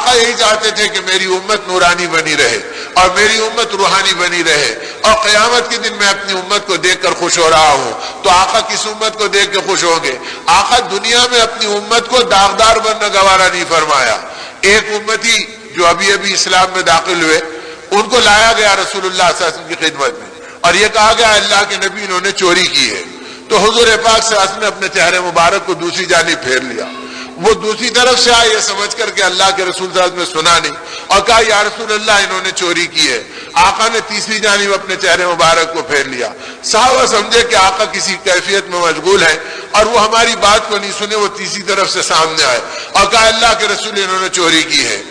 آقا یہی چاہتے تھے کہ میری امت نورانی بنی رہے اور میری امت روحانی بنی رہے، اور قیامت کے دن میں اپنی امت کو دیکھ کر خوش ہو رہا ہوں تو آقا کس امت کو دیکھ کے خوش ہوں گے؟ آقا دنیا میں اپنی امت کو داغدار بننا گوارا نہیں فرمایا۔ ایک امتی جو ابھی ابھی اسلام میں داخل ہوئے، ان کو لایا گیا رسول اللہ صلی اللہ علیہ وسلم کی خدمت میں اور یہ کہا گیا اللہ کے نبی انہوں نے چوری کی ہے، تو حضور پاک صلی اللہ علیہ وسلم نے اپنے چہرے مبارک کو دوسری جانب پھیر لیا۔ وہ دوسری طرف سے آئے یہ سمجھ کر کہ اللہ کے رسول صلی اللہ علیہ وسلم نے سنا نہیں اور کہا یا رسول اللہ انہوں نے چوری کی ہے۔ آقا نے تیسری جانب اپنے چہرے مبارک کو پھیر لیا۔ صحابہ سمجھے کہ آقا کسی کیفیت میں مشغول ہیں اور وہ ہماری بات کو نہیں سنے، وہ تیسری طرف سے سامنے آئے اور کہا اللہ کے رسول انہوں نے چوری کی ہے۔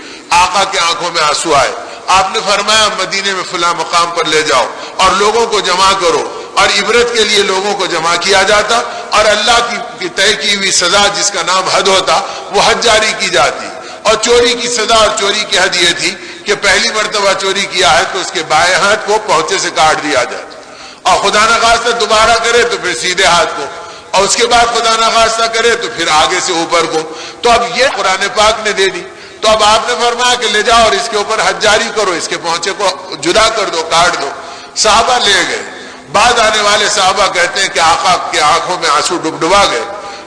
آقا کے آنکھوں میں آنسو آئے۔ آپ نے فرمایا مدینے میں فلاں مقام پر لے جاؤ اور لوگوں کو جمع کرو، اور عبرت کے لیے لوگوں کو جمع کیا جاتا اور اللہ کی طے کی ہوئی سزا جس کا نام حد ہوتا وہ حد جاری کی جاتی۔ اور چوری کی سزا اور چوری کی حد یہ تھی کہ پہلی مرتبہ چوری کیا ہے تو اس کے بائیں ہاتھ کو پہنچے سے کاٹ دیا جاتا، اور خدا نخواستہ دوبارہ کرے تو پھر سیدھے ہاتھ کو، اور اس کے بعد خدا نخواستہ کرے تو پھر آگے سے اوپر کو۔ تو اب یہ قرآن پاک نے دے دی، تو اب آپ نے فرمایا کہ لے جاؤ اور اس کے اوپر حد جاری کرو، اس کے پہنچے کو جدا کر دو، کاٹ دو۔ صحابہ لے گئے۔ بعد آنے والے صحابہ کہتے ہیں کہ آقا کے آنکھوں میں آنسو ڈبڈبا گئے،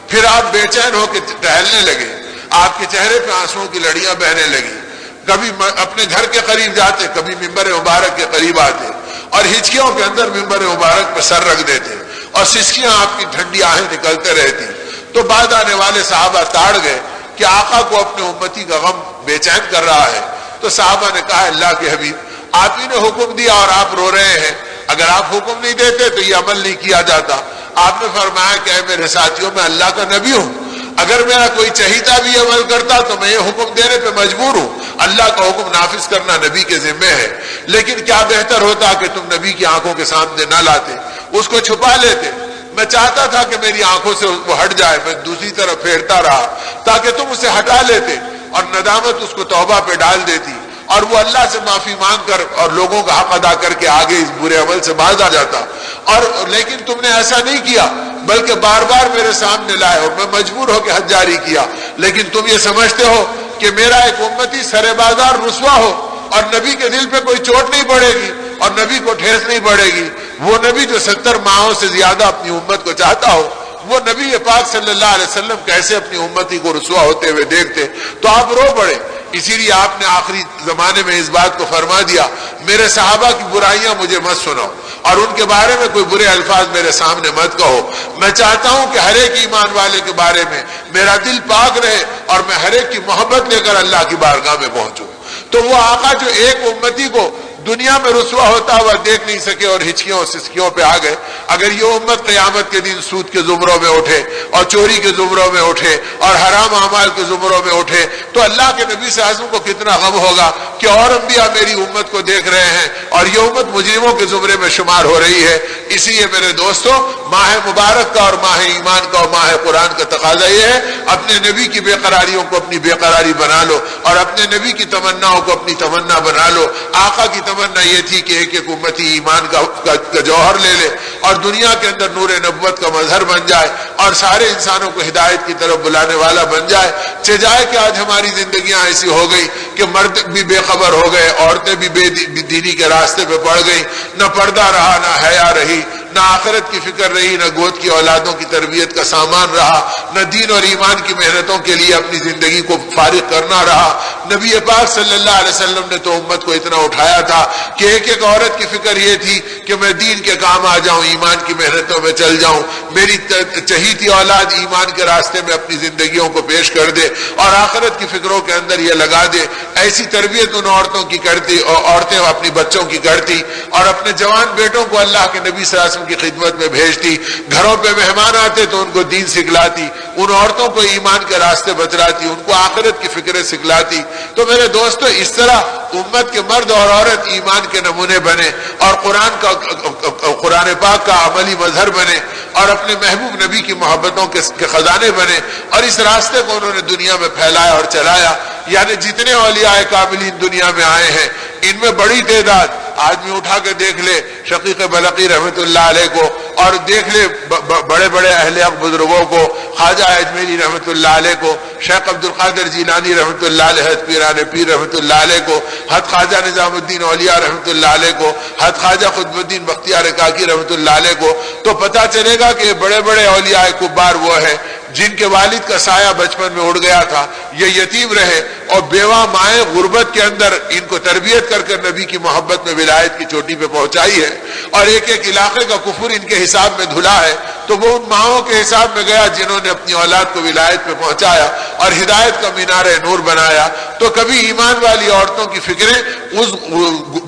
پھر آپ بے چین ہو کے ٹہلنے لگے، آپ کے چہرے پہ آنسوؤں کی لڑیاں بہنے لگی۔ کبھی اپنے گھر کے قریب جاتے، کبھی ممبر مبارک کے قریب آتے اور ہچکیوں کے اندر ممبر مبارک پہ سر رکھ دیتے اور سسکیاں آپ کی ٹھنڈی آہیں نکلتے رہتی۔ تو بعد آنے والے صحابہ تاڑ گئے کہ آقا کو اپنے امتی کا غم بے چین کر رہا ہے۔ تو صحابہ نے کہا اللہ کے حبیب آپ ہی نے حکم دیا اور آپ رو رہے ہیں، اگر آپ حکم نہیں دیتے تو یہ عمل نہیں کیا جاتا۔ آپ نے فرمایا کہ اے میرے ساتھیوں میں اللہ کا نبی ہوں، اگر میرا کوئی چہیتا بھی عمل کرتا تو میں یہ حکم دینے پہ مجبور ہوں، اللہ کا حکم نافذ کرنا نبی کے ذمے ہے، لیکن کیا بہتر ہوتا کہ تم نبی کی آنکھوں کے سامنے نہ لاتے، اس کو چھپا لیتے۔ میں چاہتا تھا کہ میری آنکھوں سے وہ ہٹ جائے، میں دوسری طرف پھیرتا رہا تاکہ تم اسے ہٹا لیتے اور ندامت اس کو توبہ پہ ڈال دیتی اور وہ اللہ سے معافی مانگ کر اور لوگوں کا حق ادا کر کے آگے اس برے عمل سے باز آ جاتا، اور لیکن تم نے ایسا نہیں کیا بلکہ بار بار میرے سامنے لائے اور میں مجبور ہو کے حد جاری کیا۔ لیکن تم یہ سمجھتے ہو کہ میرا ایک امتی سرے بازار رسوا ہو اور نبی کے دل پہ کوئی چوٹ نہیں پڑے گی اور نبی کو ٹھیس نہیں پڑے گی، وہ نبی جو 70 ماہوں سے زیادہ اپنی امت کو چاہتا ہو، وہ نبی پاک صلی اللہ علیہ وسلم کیسے اپنی امتی کو رسوا ہوتے ہوئے دیکھتے؟ تو آپ رو پڑے۔ اسی لیے آپ نے آخری زمانے میں اس بات کو فرما دیا میرے صحابہ کی برائیاں مجھے مت سناؤ اور ان کے بارے میں کوئی برے الفاظ میرے سامنے مت کہو، میں چاہتا ہوں کہ ہر ایک ایمان والے کے بارے میں میرا دل پاک رہے اور میں ہر ایک کی محبت لے کر اللہ کی بارگاہ میں پہنچوں۔ تو وہ آقا جو ایک امتی کو دنیا میں رسوا ہوتا ہوا دیکھ نہیں سکے اور ہچکیوں اور سسکیوں پہ آ گئے، اگر یہ امت قیامت کے دن سود کے زمروں میں اٹھے اور چوری کے زمروں میں اٹھے اور حرام اعمال کے زمروں میں اٹھے تو اللہ کے نبی صلی اللہ علیہ وسلم کو کتنا غم ہوگا کہ اور انبیاء میری امت کو دیکھ رہے ہیں اور یہ امت مجرموں کے زمرے میں شمار ہو رہی ہے۔ اسی لیے میرے دوستو ماہ مبارک کا اور ماہ ایمان کا اور ماہ قرآن کا تقاضا یہ ہے اپنے نبی کی بے قراریوں کو اپنی بے قراری بنا لو اور اپنے نبی کی تمناؤں کو اپنی تمنا بنا لو۔ آقا کی تمنا یہ تھی کہ ایک ایک امتی ایمان کا جوہر لے لے اور دنیا کے اندر نور نبوت کا مظہر بن جائے اور سارے انسانوں کو ہدایت کی طرف بلانے والا بن جائے۔ جائے کہ آج ہماری زندگیاں ایسی ہو گئی کہ مرد بھی بے خبر ہو گئے، عورتیں بھی بے دینی کے راستے پہ پڑ گئی، نہ پردہ رہا، نہ حیا رہی، نہ آخرت کی فکر رہی، نہ گود کی اولادوں کی تربیت کا سامان رہا، نہ دین اور ایمان کی محنتوں کے لیے اپنی زندگی کو فارغ کرنا رہا۔ نبی پاک صلی اللہ علیہ وسلم نے تو امت کو اتنا اٹھایا تھا کہ ایک ایک عورت کی فکر یہ تھی کہ میں دین کے کام آ جاؤں، ایمان کی محنتوں میں چل جاؤں، میری چہیتی اولاد ایمان کے راستے میں اپنی زندگیوں کو پیش کر دے اور آخرت کی فکروں کے اندر یہ لگا دے۔ ایسی تربیت ان عورتوں کی کرتی اور عورتیں اپنی بچوں کی کرتی اور اپنے جوان بیٹوں کو اللہ کے نبی صلی اللہ علیہ وسلم کی خدمت میں بھیجتی۔ گھروں پہ مہمان آتے تو ان کو دین سکھلاتی، ان عورتوں کو ایمان کے راستے بتلاتی، ان کو آخرت کی فکریں سکھلاتی۔ تو میرے دوستو اس طرح امت کے مرد اور عورت ایمان کے نمونے بنے اور قرآن پاک کا عملی مظہر بنے اور اپنے محبوب نبی کی محبتوں کے خزانے بنے، اور اس راستے کو انہوں نے دنیا میں پھیلایا اور چلایا۔ یعنی جتنے اولیاء کاملین دنیا میں آئے ہیں ان میں بڑی تعداد، آدمی اٹھا کے دیکھ لے شقیق بلقی رحمت اللہ علیہ کو اور دیکھ لے بڑے بڑے اہل حق بزرگوں کو، خواجہ اجمیری رحمۃ اللہ علیہ کو، شیخ عبد القادر جیلانی رحمۃ اللہ علیہ، حضرت پیران پیر رحمۃ اللہ علیہ کو، حضرت خواجہ نظام الدین اولیاء رحمۃ اللہ علیہ کو، حضرت خواجہ قطب الدین بختیار کاکی رحمۃ اللہ علیہ کو، تو پتہ چلے گا کہ بڑے بڑے اولیاء کبار وہ ہیں جن کے والد کا سایہ بچپن میں اڑ گیا تھا، یہ یتیم رہے اور بیوہ مائیں غربت کے اندر ان کو تربیت کر کر نبی کی محبت میں ولایت کی چوٹی پہ پہنچائی ہے، اور ایک ایک علاقے کا کفر ان کے حساب میں دھلا ہے، تو وہ ان ماؤں کے حساب میں گیا جنہوں نے اپنی اولاد کو ولایت پہ پہنچایا اور ہدایت کا مینار نور بنایا۔ تو کبھی ایمان والی عورتوں کی فکریں اس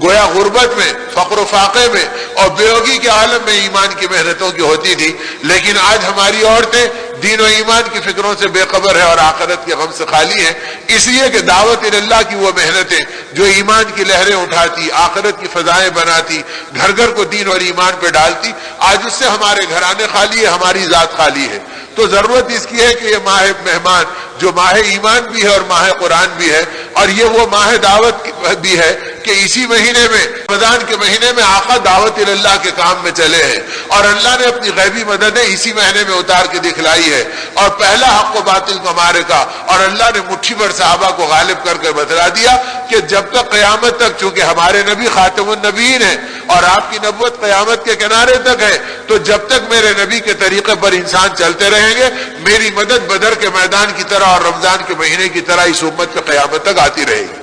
گویا غربت میں، فقر و فاقے میں اور بیوگی کے عالم میں ایمان کی محنتوں کی ہوتی تھی، لیکن آج ہماری عورتیں دین و ایمان کی فکروں سے بے خبر ہے اور آخرت کے غم سے خالی ہیں، اس لیے کہ دعوت اللہ کی وہ محنتیں جو ایمان کی لہریں اٹھاتی، آخرت کی فضائیں بناتی، گھر گھر کو دین اور ایمان پہ ڈالتی، آج اس سے ہمارے گھرانے خالی ہے، ہماری ذات خالی ہے۔ تو ضرورت اس کی ہے کہ یہ ماہ مہمان جو ماہ ایمان بھی ہے اور ماہ قرآن بھی ہے، اور یہ وہ ماہ دعوت بھی ہے کہ اسی مہینے میں، رمضان کے مہینے میں آقا دعوت اللہ کے کام میں چلے ہیں، اور اللہ نے اپنی غیبی مددیں اسی مہینے میں اتار کے دکھلائی ہے، اور پہلا حق و باطل کا معرکہ، اور اللہ نے مٹھی بھر صحابہ کو غالب کر کے بتلا دیا کہ جب تک قیامت تک، چونکہ ہمارے نبی خاتم النبیین ہیں اور آپ کی نبوت قیامت کے کنارے تک ہے، تو جب تک میرے نبی کے طریقے پر انسان چلتے رہیں گے، میری مدد بدر کے میدان کی طرح اور رمضان کے مہینے کی طرح اس امت پہ قیامت تک آتی رہے گی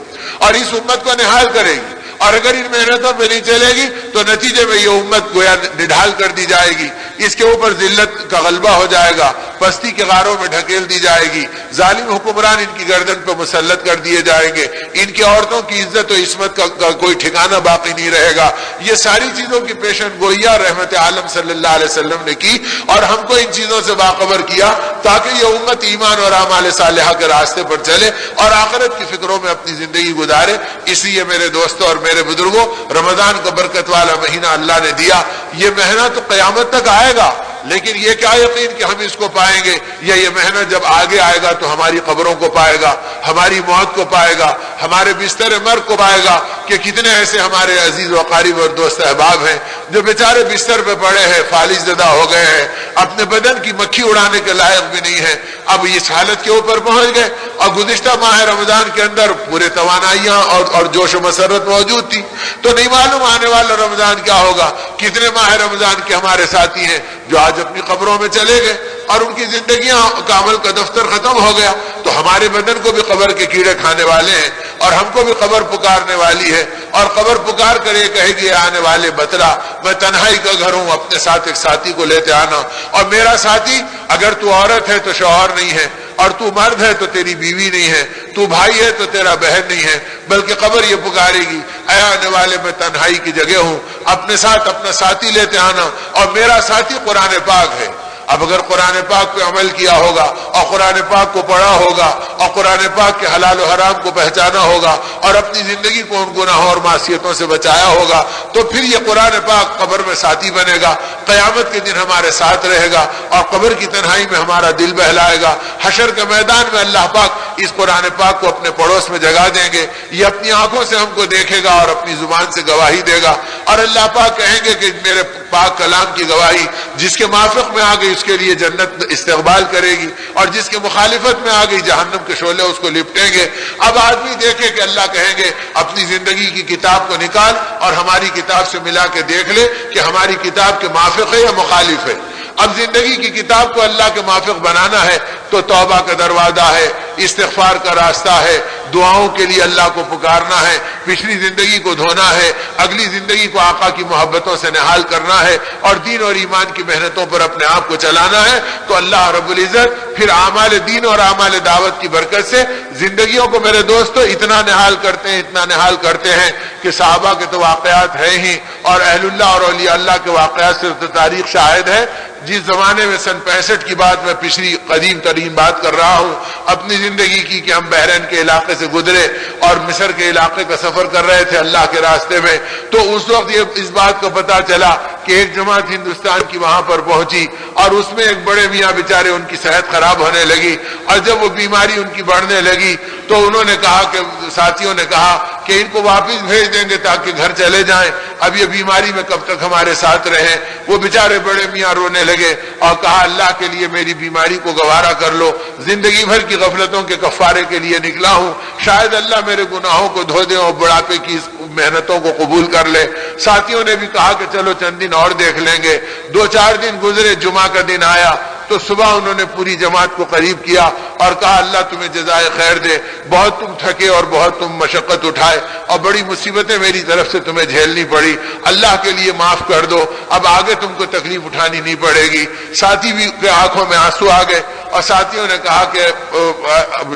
اور اس امت کو نہال کرے گی، اور اگر ان محنتوں پہ نہیں چلے گی تو نتیجے میں یہ امت گویا نڈھال کر دی جائے گی، اس کے اوپر ذلت کا غلبہ ہو جائے گا، پستی کے غاروں میں ڈھکیل دی جائے گی، ظالم حکمران ان کی گردن پہ مسلط کر دیے جائیں گے، ان کی عورتوں کی عزت و عصمت کا کوئی ٹھکانہ باقی نہیں رہے گا۔ یہ ساری چیزوں کی پیشن گوئیاں رحمت عالم صلی اللہ علیہ وسلم نے کی اور ہم کو ان چیزوں سے باخبر کیا تاکہ یہ امت ایمان اور اعمال صالحہ کے راستے پر چلے اور آخرت کی فکروں میں اپنی زندگی گزارے۔ اس لیے میرے دوستوں اور میرے بزرگوں، رمضان کا برکت والا مہینہ اللہ نے دیا، یہ مہینہ تو قیامت تک آئے گا، لیکن یہ کیا یقین کہ ہم اس کو پائیں گے، یا یہ مہینہ جب آگے آئے گا تو ہماری قبروں کو پائے گا، ہماری موت کو پائے گا، ہمارے بستر مرگ کو پائے گا کہ کتنے ایسے ہمارے عزیز و قریب اور دوست احباب ہیں جو بیچارے بستر پہ پڑے ہیں، فالج زدہ ہو گئے ہیں، اپنے بدن کی مکھی اڑانے کے لائق بھی نہیں ہیں، اب اس حالت کے اوپر پہنچ گئے۔ اور گزشتہ ماہ رمضان کے اندر پورے توانائیاں اور جوش و مسرت موجود تھی، تو نہیں معلوم آنے والا رمضان کیا ہوگا۔ کتنے ماہ رمضان کے ہمارے ساتھی ہیں جو آج اپنی قبروں میں چلے گئے اور ان کی زندگیاں کا عمل کا دفتر ختم ہو گیا، تو ہمارے بدن کو بھی قبر کے کیڑے کھانے والے ہیں اور ہم کو بھی قبر پکارنے والی ہے، اور قبر پکار کر یہ کہے گی آنے والے بتلا میں تنہائی کا گھر ہوں، اپنے ساتھ ایک ساتھی کو لیتے آنا، اور میرا ساتھی اگر تو عورت ہے تو شوہر نہیں ہے، اور تو مرد ہے تو تیری بیوی نہیں ہے، تو بھائی ہے تو تیرا بہن نہیں ہے، بلکہ قبر یہ پکارے گی اے آنے والے میں تنہائی کی جگہ ہوں، اپنے ساتھ اپنا ساتھی لیتے آنا، اور میرا ساتھی قرآن پاک ہے۔ اب اگر قرآن پاک پہ عمل کیا ہوگا اور قرآن پاک کو پڑھا ہوگا اور قرآن پاک کے حلال و حرام کو پہچانا ہوگا اور اپنی زندگی کو ان گناہوں اور معصیتوں سے بچایا ہوگا، تو پھر یہ قرآن پاک قبر میں ساتھی بنے گا، قیامت کے دن ہمارے ساتھ رہے گا اور قبر کی تنہائی میں ہمارا دل بہلائے گا۔ حشر کے میدان میں اللہ پاک اس قرآن پاک کو اپنے پڑوس میں جگہ دیں گے، یہ اپنی آنکھوں سے ہم کو دیکھے گا اور اپنی زبان سے گواہی دے گا، اور اللہ پاک کہیں گے کہ میرے پاک کلام کی گواہی جس کے موافق میں آ گئی اس کے لیے جنت استقبال کرے گی، اور جس کے مخالفت میں آ گئی جہنم کے شعلے اس کو لپٹیں گے۔ اب آدمی دیکھے کہ اللہ کہیں گے اپنی زندگی کی کتاب کو نکال اور ہماری کتاب سے ملا کے دیکھ لے کہ ہماری کتاب کے موافق ہے یا مخالف ہے۔ اب زندگی کی کتاب کو اللہ کے موافق بنانا ہے تو توبہ کا دروازہ ہے، استغفار کا راستہ ہے، دعاؤں کے لیے اللہ کو پکارنا ہے، پچھلی زندگی کو دھونا ہے، اگلی زندگی کو آقا کی محبتوں سے نہال کرنا ہے، اور دین اور ایمان کی محنتوں پر اپنے آپ کو چلانا ہے، تو اللہ رب العزت پھر اعمال دین اور اعمال دعوت کی برکت سے زندگیوں کو میرے دوستو اتنا نہال کرتے ہیں، اتنا نہال کرتے ہیں کہ صحابہ کے تو واقعات ہیں ہی، اور اہل اللہ اور اولیاء اللہ کے واقعات سے تو تاریخ شاہد ہے۔ جس زمانے میں سن 65 کی بات میں پچھلی قدیم ترین بات کر رہا ہوں اپنی زندگی کی، کہ ہم بحرین کے علاقے سے گزرے اور مصر کے علاقے کا سفر کر رہے تھے اللہ کے راستے میں، تو اس وقت یہ اس بات کو پتا چلا کہ ایک جماعت ہندوستان کی وہاں پر پہنچی اور اس میں ایک بڑے میاں بیچارے ان کی صحت خراب ہونے لگی، اور جب وہ بیماری ان کی بڑھنے لگی تو انہوں نے کہا کہ ساتھیوں نے کہا کہ ان کو واپس بھیج دیں گے تاکہ گھر چلے جائیں، اب یہ بیماری میں کب تک ہمارے ساتھ رہیں۔ وہ بیچارے بڑے میاں رونے لگے اور کہا اللہ کے لیے میری بیماری کو گوارا کر لو، زندگی بھر کی غفلتوں کے کفارے کے لیے نکلا ہوں، شاید اللہ میرے گناہوں کو دھو دے اور بڑھاپے کی محنتوں کو قبول کر لے۔ ساتھیوں نے بھی کہا کہ چلو چند دن اور دیکھ لیں گے۔ 2-4 دن گزرے، جمعہ کا دن آیا تو صبح انہوں نے پوری جماعت کو قریب کیا اور کہا اللہ تمہیں جزائے خیر دے، بہت تم تھکے اور بہت تم مشقت اٹھائے اور بڑی مصیبتیں میری طرف سے تمہیں جھیلنی پڑی، اللہ کے لیے معاف کر دو، اب آگے تم کو تکلیف اٹھانی نہیں پڑے گی۔ ساتھی بھی کے آنکھوں میں آنسو آ گئے اور ساتھیوں نے کہا کہ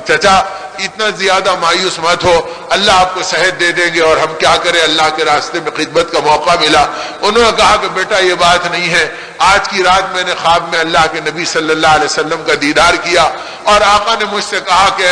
چچا اتنا زیادہ مایوس مت ہو، اللہ آپ کو صحت دے دیں گے اور ہم کیا کریں، اللہ کے راستے میں خدمت کا موقع ملا۔ انہوں نے کہا کہ بیٹا یہ بات نہیں ہے، آج کی رات میں نے خواب میں اللہ کے نبی صلی اللہ علیہ وسلم کا دیدار کیا اور آقا نے مجھ سے کہا کہ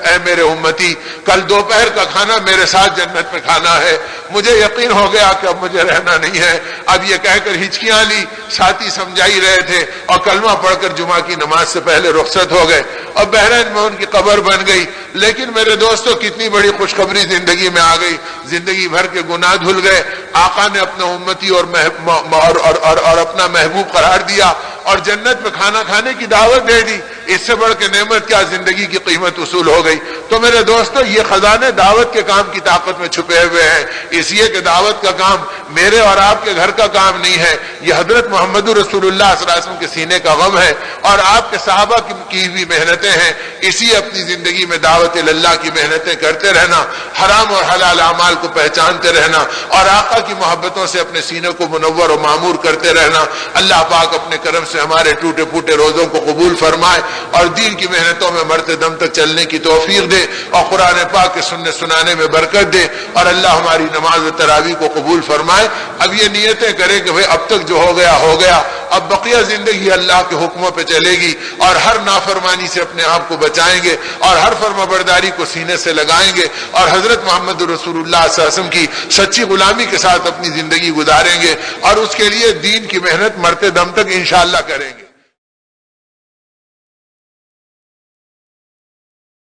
اے میرے امتی، کل دوپہر کا کھانا میرے ساتھ جنت میں کھانا ہے۔ مجھے یقین ہو گیا کہ اب مجھے رہنا نہیں ہے۔ اب یہ کہہ کر ہچکیاں لی، ساتھی سمجھا ہی رہے تھے اور کلمہ پڑھ کر جمعہ کی نماز سے پہلے رخصت ہو گئے اور بحرین میں ان کی قبر بن گئی۔ لیکن میرے دوستو کتنی بڑی خوشخبری زندگی میں آ گئی، زندگی بھر کے گناہ دھل گئے، آقا نے اپنے امتی اور اپنا محبوب قرار دیا اور جنت میں کھانا کھانے کی دعوت دے دی۔ اس سے بڑھ کے نعمت کیا، زندگی کی قیمت وصول ہو گئی۔ تو میرے دوستو یہ خزانے دعوت کے کام کی طاقت میں چھپے ہوئے ہیں، اس لیے کہ دعوت کا کام میرے اور آپ کے گھر کا کام نہیں ہے، یہ حضرت محمد رسول اللہ صلی اللہ علیہ وسلم کے سینے کا غم ہے اور آپ کے صحابہ کی ہوئی محنتیں ہیں۔ اسی اپنی زندگی میں دعوت اللہ کی محنتیں کرتے رہنا، حرام اور حلال اعمال کو پہچانتے رہنا اور آقا کی محبتوں سے اپنے سینے کو منور و معمور کرتے رہنا۔ اللہ پاک اپنے کرم سے ہمارے ٹوٹے پھوٹے روزوں کو قبول فرمائے اور دین کی محنتوں میں مرتے دم تک چلنے کی توفیق دے اور قرآن پاک کے سننے سنانے میں برکت دے اور اللہ ہماری نماز و تراویح کو قبول فرمائے۔ اب یہ نیتیں کرے کہ بھئی اب تک جو ہو گیا ہو گیا، اب بقیہ زندگی اللہ کے حکموں پہ چلے گی اور ہر نافرمانی سے اپنے آپ کو بچائیں گے اور ہر فرما برداری کو سینے سے لگائیں گے اور حضرت محمد رسول اللہ صلی اللہ علیہ وسلم کی سچی غلامی کے ساتھ اپنی زندگی گزاریں گے اور اس کے لیے دین کی محنت مرتے دم تک انشاءاللہ کریں گے۔